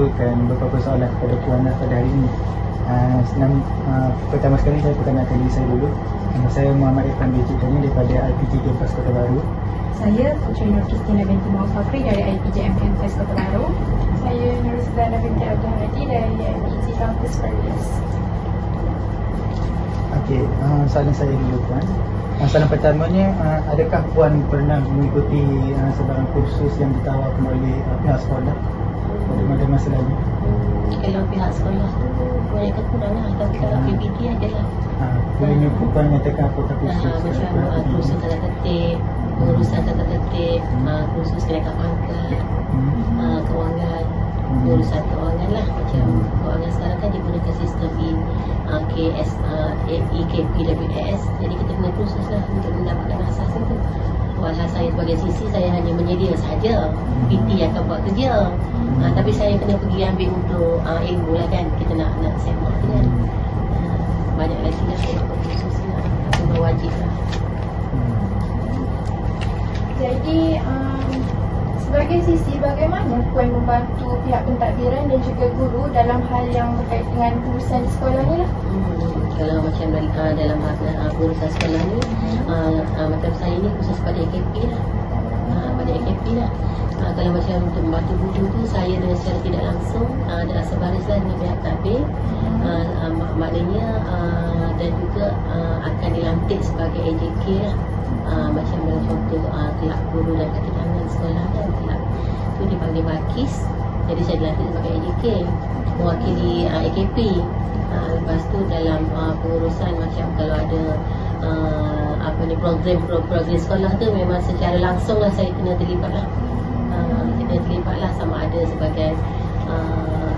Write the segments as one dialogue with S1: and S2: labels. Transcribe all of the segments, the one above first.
S1: mengajukan beberapa soalan kepada Puan pada hari ini. Pertama sekali saya perkenalkan diri saya dulu. Saya Muhammad Irfan Biji daripada IPJ Kampus Kota Baru.
S2: Saya Puteri Nur Kristina binti Muhammad Fakri dari IPJ Kampus Kota Baru.
S3: Saya Nur Sulana binti Abdul Hadi dari IPJ Kampus Perlis.
S1: Okey, soalan saya dulu Puan. Soalan pertamanya, adakah Puan pernah mengikuti sebarang kursus yang ditawarkan oleh pihak sekolah pada masa lalu?
S4: Kalau pihak sekolah tu mereka kurang lah, tapi kalau PPT aja lah.
S1: Boleh Puan nyatakan apakah kursus?
S4: Macam kursus tanda tertib, pengurusan tanda tertib, kursus kenaikan pangkat, kewangan, pengurusan kewangan lah. Macam kewangan sekarang kan digunakan sistem KS, EKPWS. Jadi kita kena kursus lah untuk mendapatkan asas itu. Walhal saya sebagai sisi, saya hanya menyedia saja, PT akan buat kerja. Tapi saya kena pergi ambil untuk ilmu lah kan. Kita nak semak tu kan. Banyak lagi lah saya buat kursus lah. Tapi berwajib lah.
S3: Jadi sebagai sisi, bagaimana Puan membantu pihak pentadbiran dan juga guru dalam hal yang berkait dengan urusan di sekolah ni lah?
S4: Kalau macam dalam urusan sekolah ni, macam saya ni khusus pada AKP lah. Pada AKP lah. Kalau macam untuk membantu guru tu, saya dengan secara tidak langsung adalah sebaris lah dengan pihak takbir. Maknanya dan juga akan dilantik sebagai AJK lah. Macam dalam contoh kelab guru dan kaki tangan sekolah kan, kelab tu dipanggil Bakis. Jadi saya dilantik sebagai AJK mewakili AKP. Lepas tu dalam pengurusan macam kalau ada program sekolah tu, memang secara langsung lah saya kena terlibat lah. Sama ada sebagai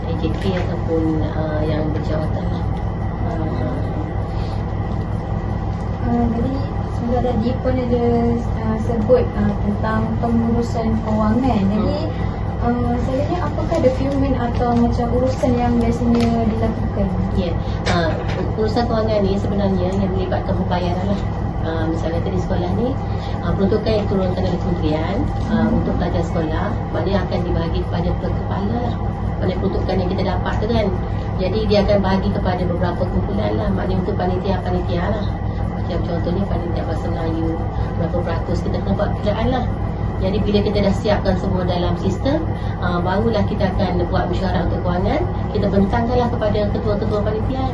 S4: AJK ataupun yang berjawatan lah.
S2: Jadi sebenarnya tadi pun ada sebut tentang pengurusan kewangan. Jadi sebenarnya apakah dokumen atau macam urusan yang biasanya dilakukan?
S4: Ya, urusan kewangan ni sebenarnya yang melibatkan pembayaran lah. Misalnya tadi sekolah ni peruntukan yang diturunkan oleh kementerian untuk pelajar sekolah, maknanya akan dibahagi kepada kepala lah. Maknanya peruntukan yang kita dapat tu kan. Jadi dia akan bahagi kepada beberapa kumpulan lah. Maknanya untuk panitia-panitia lah. Macam contohnya panitia Bahasa Melayu, berapa peratus kita kena buat kiraan lah. Jadi bila kita dah siapkan semua dalam sistem, barulah kita akan buat mesyuarat untuk kewangan. Kita bentangkanlah kepada ketua-ketua panitia.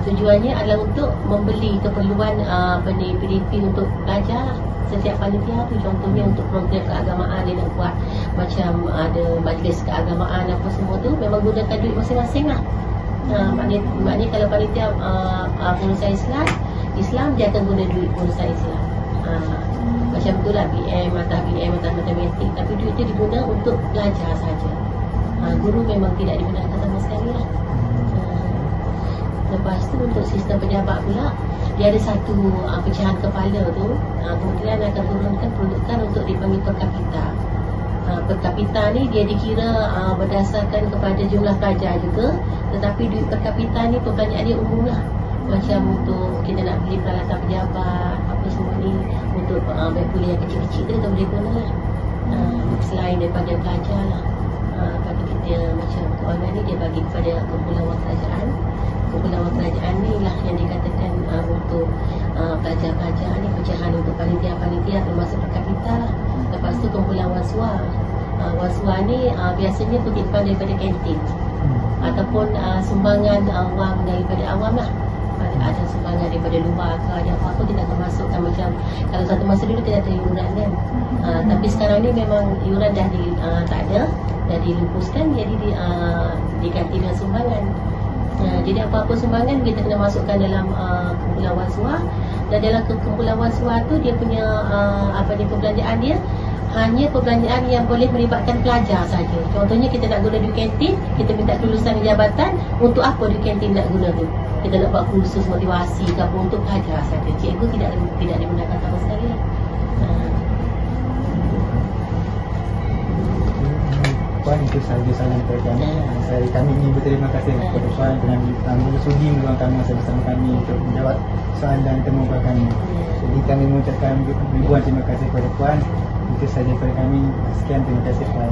S4: Tujuannya adalah untuk membeli keperluan PDP untuk pelajar setiap panitia tu. Contohnya untuk program keagamaan dia nak buat, macam ada majlis keagamaan apa semua tu, memang gunakan duit masing-masing lah. Maknanya kalau panitia pengurusan Islam dia akan guna duit pengurusan Islam. Macam tu lah BM atau matematik, tapi duit tu diguna untuk pelajar saja. Guru memang tidak digunakan sama sekali lah. Lepas tu untuk sistem pejabat pula, dia ada satu pecahan kepala tu, kemudian akan turunkan peruntukan untuk dipanggil per kapita. Per kapita ni dia dikira berdasarkan kepada jumlah pelajar juga, tetapi duit per kapita ni perbelanjaan dia umum lah. Macam untuk kita nak beli peralatan pejabat, apa semua ni, untuk baik kuliah yang kecil-kecil tu kita boleh guna lah. Selain daripada pelajar lah, pada kita macam kewangan ni dia bagi kepada kumpulan wang kerajaan. Kumpulan wang kerajaan ni lah yang dikatakan untuk pelajar-pelajar ni, pecahan untuk panitia-panitia termasuk per kapita lah. Lepas tu kumpulan waswa. Waswa ni biasanya kutipan daripada kantin ataupun sumbangan wang daripada awam lah. Ada sumbangan daripada luar ke, ada apa-apa kita akan masukkan. Macam kalau satu masa dulu kita ada iuran kan, tapi sekarang ni memang iuran dah tak ada, dah dilupuskan, jadi diganti dengan sumbangan. Jadi apa-apa sumbangan kita kena masukkan dalam kumpulan waswa. Dan dalam kumpulan waswa tu dia punya perbelanjaan dia hanya perbelanjaan yang boleh melibatkan pelajar saja. Contohnya kita nak guna duit kantin, kita minta kelulusan jabatan. Untuk apa duit kantin nak guna tu? Kita nak buat kursus motivasi ke apa, untuk pelajar saja. Cikgu tidak digunakan sama sekali lah.
S1: Puan, itu sahaja soalan daripada kami ingin berterima kasih kepada Puan kerana bersudi meluangkan masa bersama kami untuk menjawab soalan temubual kami. Jadi kami mengucapkan ribuan terima kasih kepada Puan. Itu sahaja daripada kami. Sekian, terima kasih Puan.